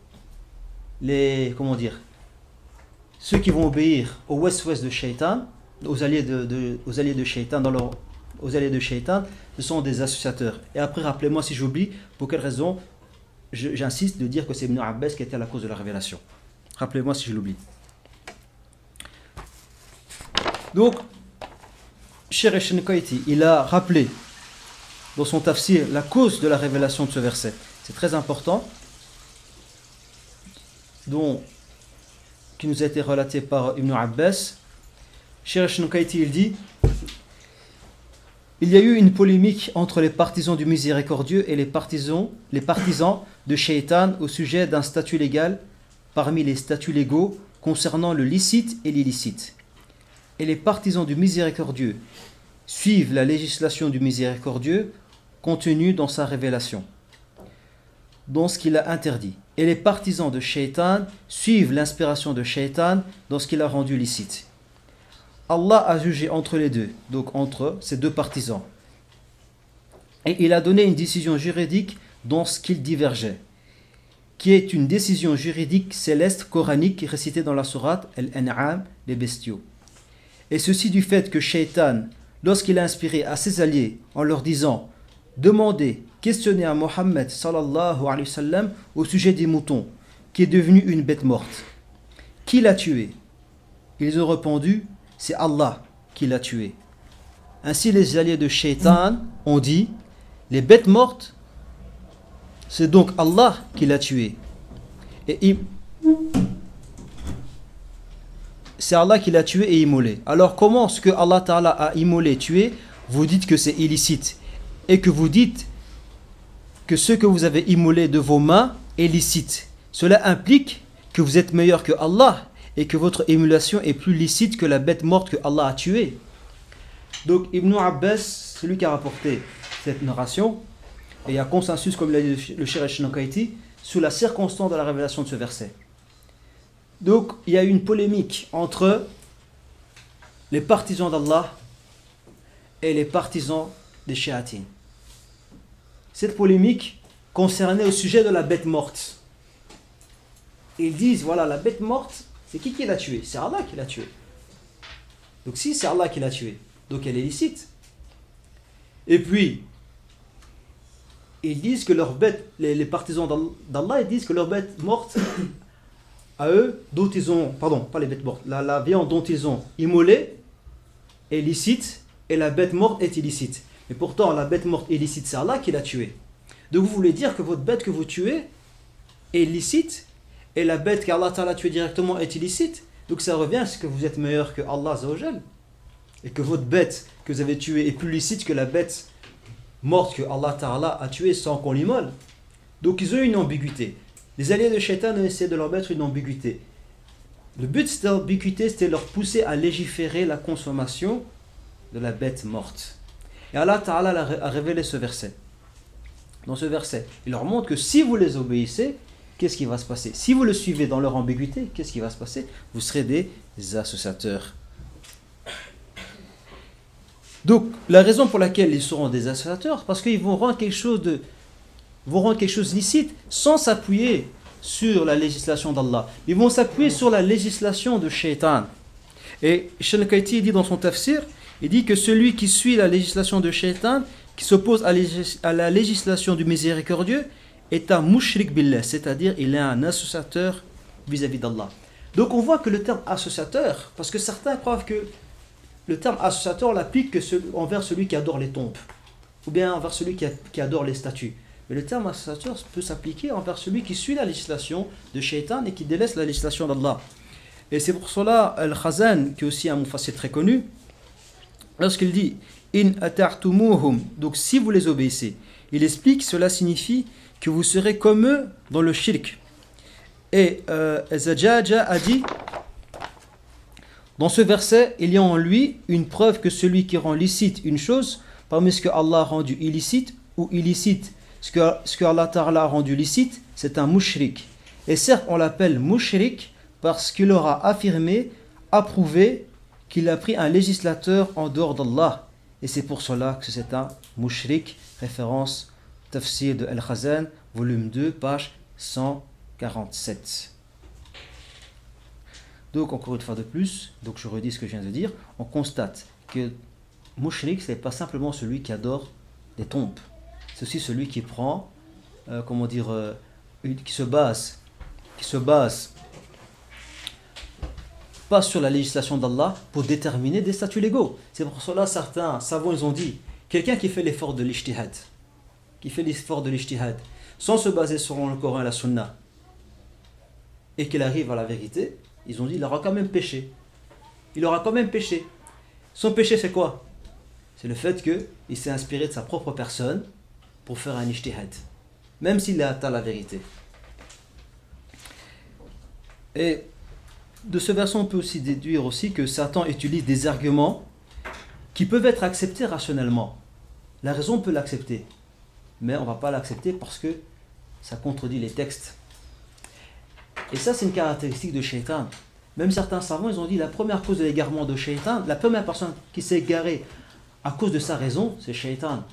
ceux qui vont obéir au west-west de Shaitan, aux alliés de Shaitan, aux alliés de Shaitan, ce sont des associateurs. Et après, rappelez-moi si j'oublie, pour quelle raison j'insiste de dire que c'est Ibn Abbas qui était à la cause de la révélation. Rappelez-moi si je l'oublie. Donc, Cheikh Shinqaiti, il a rappelé dans son tafsir la cause de la révélation de ce verset. C'est très important, qui nous a été relaté par Ibn Abbas, Cheikh Shnokaiti, il dit: il y a eu une polémique entre les partisans du miséricordieux et les partisans de Shaitan au sujet d'un statut légal parmi les statuts légaux concernant le licite et l'illicite. Et les partisans du miséricordieux suivent la législation du miséricordieux contenue dans sa révélation, dans ce qu'il a interdit. Et les partisans de Shaitan suivent l'inspiration de Shaitan dans ce qu'il a rendu licite. Allah a jugé entre les deux, donc entre ces deux partisans. Et il a donné une décision juridique dans ce qu'ils divergeaient, qui est une décision juridique céleste coranique récitée dans la sourate Al-An'am, les bestiaux. Et ceci du fait que Shaitan, lorsqu'il a inspiré à ses alliés en leur disant: demandez, questionnez à Mohammed sallallahu alayhi wa sallam au sujet des moutons, qui est devenu une bête morte. Qui l'a tué? Ils ont répondu: c'est Allah qui l'a tué. Ainsi les alliés de Shaitan ont dit: les bêtes mortes, c'est donc Allah qui l'a tué. Et c'est Allah qui l'a tué et immolé. Alors comment ce que Allah Ta'ala a immolé, tué, vous dites que c'est illicite, et que vous dites que ce que vous avez immolé de vos mains est licite? Cela implique que vous êtes meilleur que Allah et que votre émulation est plus licite que la bête morte que Allah a tuée. Donc Ibn Abbas, celui qui a rapporté cette narration, et il y a consensus, comme l'a dit le Cheikh Shnokaiti, sous la circonstance de la révélation de ce verset. Donc il y a eu une polémique entre les partisans d'Allah et les partisans des Shayatin. Cette polémique concernait au sujet de la bête morte. Ils disent: voilà, la bête morte, c'est qui l'a tuée? C'est Allah qui l'a tuée. Donc si c'est Allah qui l'a tuée, donc elle est licite. Et puis ils disent que leur bête, les partisans d'Allah, ils disent que leur bête morte à eux, dont ils ont, pardon, pas les bêtes mortes, la viande dont ils ont immolé est licite et la bête morte est illicite. Mais pourtant la bête morte illicite, c'est Allah qui l'a tuée. Donc vous voulez dire que votre bête que vous tuez est licite et la bête qu'Allah Ta'ala a tuée directement est illicite? Donc ça revient à ce que vous êtes meilleur que Allah Azzawajal et que votre bête que vous avez tuée est plus licite que la bête morte que Allah Ta'ala a tuée sans qu'on l'immole. Donc ils ont une ambiguïté. Les alliés de Shaitan ont essayé de leur mettre une ambiguïté. Le but de cette ambiguïté, c'était de leur pousser à légiférer la consommation de la bête morte. Et Allah Ta'ala a révélé ce verset. Dans ce verset, il leur montre que si vous les obéissez, qu'est-ce qui va se passer? Si vous le suivez dans leur ambiguïté, qu'est-ce qui va se passer? Vous serez des associateurs. Donc, la raison pour laquelle ils seront des associateurs, parce qu'ils vont rendre quelque chose licite sans s'appuyer sur la législation d'Allah. Ils vont s'appuyer sur la législation de Shaitan. Et Shnokaiti dit dans son tafsir, il dit que celui qui suit la législation de Shaitan, qui s'oppose à la législation du miséricordieux, est un mushrik billah, c'est-à-dire il est un associateur vis-à-vis d'Allah. Donc on voit que le terme associateur, parce que certains croient que le terme associateur, on l'applique envers celui qui adore les tombes, ou bien envers celui qui adore les statues. Mais le terme associateur peut s'appliquer envers celui qui suit la législation de Shaitan et qui délaisse la législation d'Allah. Et c'est pour cela, Al-Khazan, qui est aussi un mufassir très connu, lorsqu'il dit « In ata'tumuhum » donc si vous les obéissez, il explique que cela signifie que vous serez comme eux dans le shirk. Et Zajaja a dit: dans ce verset, il y a en lui une preuve que celui qui rend licite une chose parmi ce que Allah a rendu illicite, ou illicite ce que Allah Ta'ala a rendu licite, c'est un mushrik. Et certes, on l'appelle mushrik parce qu'il aura affirmé, approuvé qu'il a pris un législateur en dehors d'Allah. Et c'est pour cela que c'est un mushrik. Référence Tafsir de Al-Khazan, volume 2, page 147. Donc encore une fois de plus, donc je redis ce que je viens de dire, on constate que mushrik, ce n'est pas simplement celui qui adore des tombes, c'est aussi celui qui prend, qui se base pas sur la législation d'Allah pour déterminer des statuts légaux. C'est pour cela certains savants ils ont dit, quelqu'un qui fait l'effort de l'ijtihad, sans se baser sur le Coran et la Sunna, et qu'il arrive à la vérité, ils ont dit il aura quand même péché. Son péché, c'est quoi? C'est le fait qu'il s'est inspiré de sa propre personne pour faire un ijtihad, même s'il a atteint la vérité. Et de ce verset, on peut aussi déduire aussi que Satan utilise des arguments qui peuvent être acceptés rationnellement. La raison peut l'accepter, mais on ne va pas l'accepter parce que ça contredit les textes. Et ça, c'est une caractéristique de Shaitan. Même certains savants, ils ont dit la première cause de l'égarement de Shaitan, la première personne qui s'est égarée à cause de sa raison, c'est Shaitan.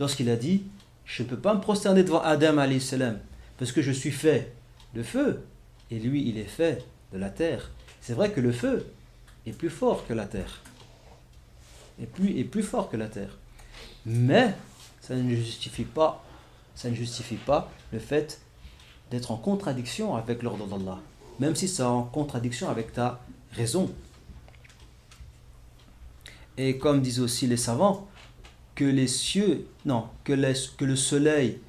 Lorsqu'il a dit, je ne peux pas me prosterner devant Adam alayhi salam, parce que je suis fait de feu, et lui, il est fait de la terre. C'est vrai que le feu est plus fort que la terre. Est plus fort que la terre. Mais ça ne justifie pas le fait d'être en contradiction avec l'ordre d'Allah, même si c'est en contradiction avec ta raison. Et comme disent aussi les savants, que les cieux, non, que le soleil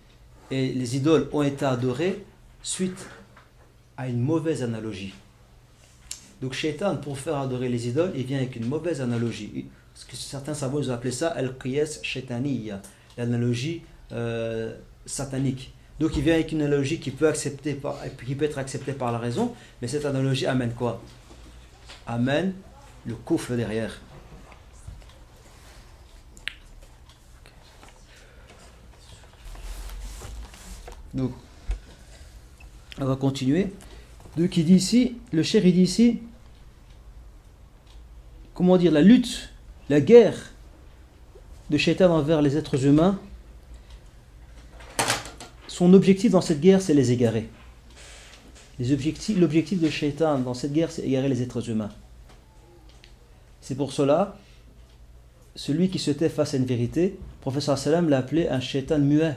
et les idoles ont été adorés suite à une mauvaise analogie. Donc Shaitan, pour faire adorer les idoles, il vient avec une mauvaise analogie. Parce que certains savants ils ont appelé ça al-qiyas shaitaniya, l'analogie satanique. Donc il vient avec une analogie qui peut être acceptée par la raison, mais cette analogie amène quoi? Amène le kufr derrière. Donc, on va continuer. Donc il dit ici, le cheikh il dit ici, comment dire, la lutte, la guerre de Shaitan envers les êtres humains, son objectif dans cette guerre, c'est les égarer. L'objectif de Shaitan dans cette guerre, c'est égarer les êtres humains. C'est pour cela, celui qui se tait face à une vérité, le prophète sallam l'a appelé un Shaitan muet,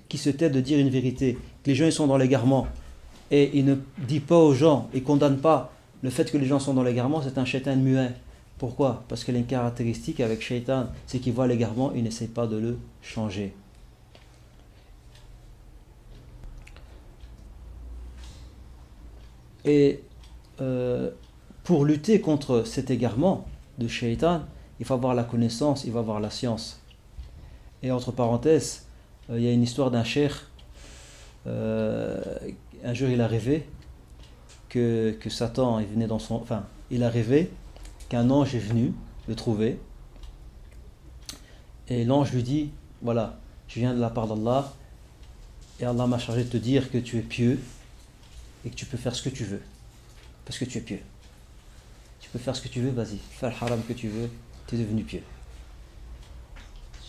qui se tait de dire une vérité. Les gens ils sont dans l'égarement et il ne dit pas aux gens, il ne condamne pas le fait que les gens sont dans l'égarement, c'est un Shaitan muet. Pourquoi? Parce qu'il a une caractéristique avec Shaitan, c'est qu'il voit l'égarement, il n'essaie pas de le changer. Et pour lutter contre cet égarement de Shaitan, il faut avoir la connaissance, il faut avoir la science. Et entre parenthèses, il y a une histoire d'un cheikh, un jour il a rêvé que Satan il venait dans son... Enfin, il a rêvé qu'un ange est venu le trouver. Et l'ange lui dit, voilà, je viens de la part d'Allah, et Allah m'a chargé de te dire que tu es pieux, et que tu peux faire ce que tu veux, parce que tu es pieux. Tu peux faire ce que tu veux, vas-y, fais le haram que tu veux, tu es devenu pieux.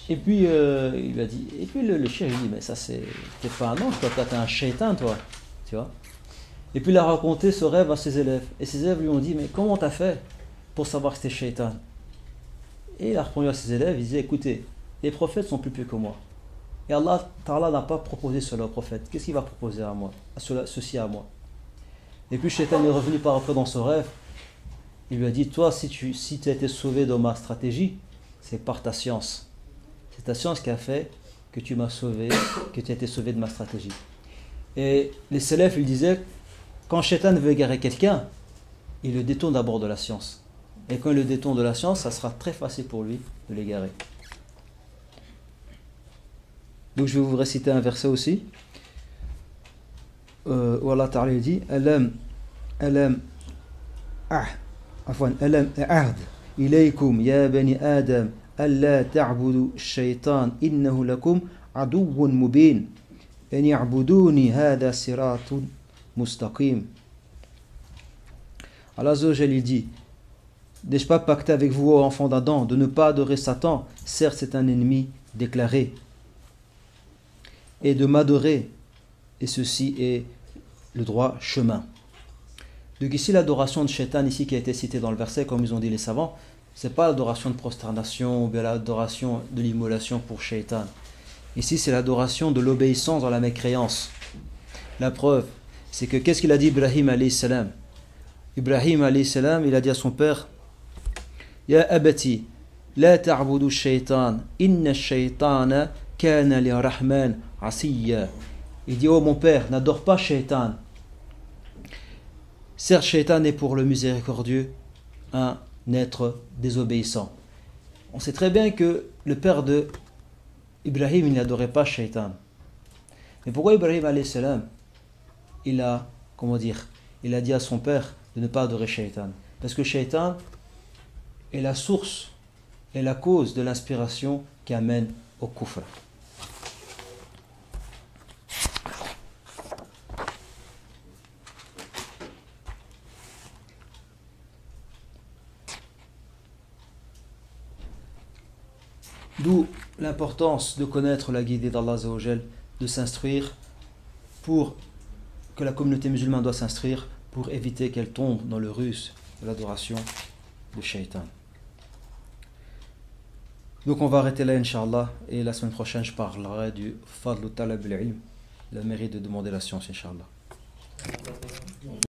Et puis il a dit, et puis le cheikh il dit, mais ça t'es pas un ange, toi t'es un shaitan toi, tu vois. Et puis il a raconté ce rêve à ses élèves, et ses élèves lui ont dit, mais comment t'as fait pour savoir que c'était shaitan? Et il a répondu à ses élèves, il disait, écoutez, les prophètes sont plus pieux que moi. Et Allah Ta'ala n'a pas proposé cela aux prophètes. Qu'est-ce qu'il va proposer à moi, ceci à moi? Et puis Shaitan est revenu par après dans ce rêve. Il lui a dit, toi, si tu as été sauvé dans ma stratégie, c'est par ta science. C'est ta science qui a fait que tu m'as sauvé, que tu as été sauvé de ma stratégie. Et les salafs, ils disaient, quand Shaitan veut égarer quelqu'un, il le détourne d'abord de la science. Et quand il le détourne de la science, ça sera très facile pour lui de l'égarer. Donc je vais vous réciter un verset aussi. Où Allah Ta'ala dit Alam a'ad ilaykum ya bani Adam alla ta'budu shaytan innahu lakum aduwwun mubin an ya'buduni hadha siratun mustaqim. Allah Azza wa Jalla dit, n'ai-je pas pacté avec vous, ô enfants d'Adam, de ne pas adorer Satan? Certes, c'est un ennemi déclaré. Et de m'adorer, et ceci est le droit chemin. Donc ici, l'adoration de Shaitan, ici qui a été citée dans le verset, comme ils ont dit les savants, c'est pas l'adoration de prosternation ou bien l'adoration de l'immolation pour Shaitan. Ici, c'est l'adoration de l'obéissance dans la mécréance. La preuve, c'est que qu'est-ce qu'il a dit Ibrahim alayhi salam? Ibrahim alayhi salam, il a dit à son père, Ya abati, la ta'budu shaitan, inna shaitana kana li rahman asiya. Il dit, oh mon père, n'adore pas Shaitan. Certes, Shaitan est pour le miséricordieux un n'être désobéissant. On sait très bien que le père de Ibrahim, il n'adorait pas Shaitan. Mais pourquoi Ibrahim alayhi salam, il a dit à son père de ne pas adorer Shaitan? Parce que Shaitan est la source et la cause de l'inspiration qui amène au kufr. D'où l'importance de connaître la guidée d'Allah Azza wa Jal, de s'instruire, pour que la communauté musulmane doit s'instruire pour éviter qu'elle tombe dans le ruse de l'adoration de Shaitan. Donc on va arrêter là, Inch'Allah, et la semaine prochaine je parlerai du Fadlu Talab al-Ilm, le mérite de demander la science, Inch'Allah.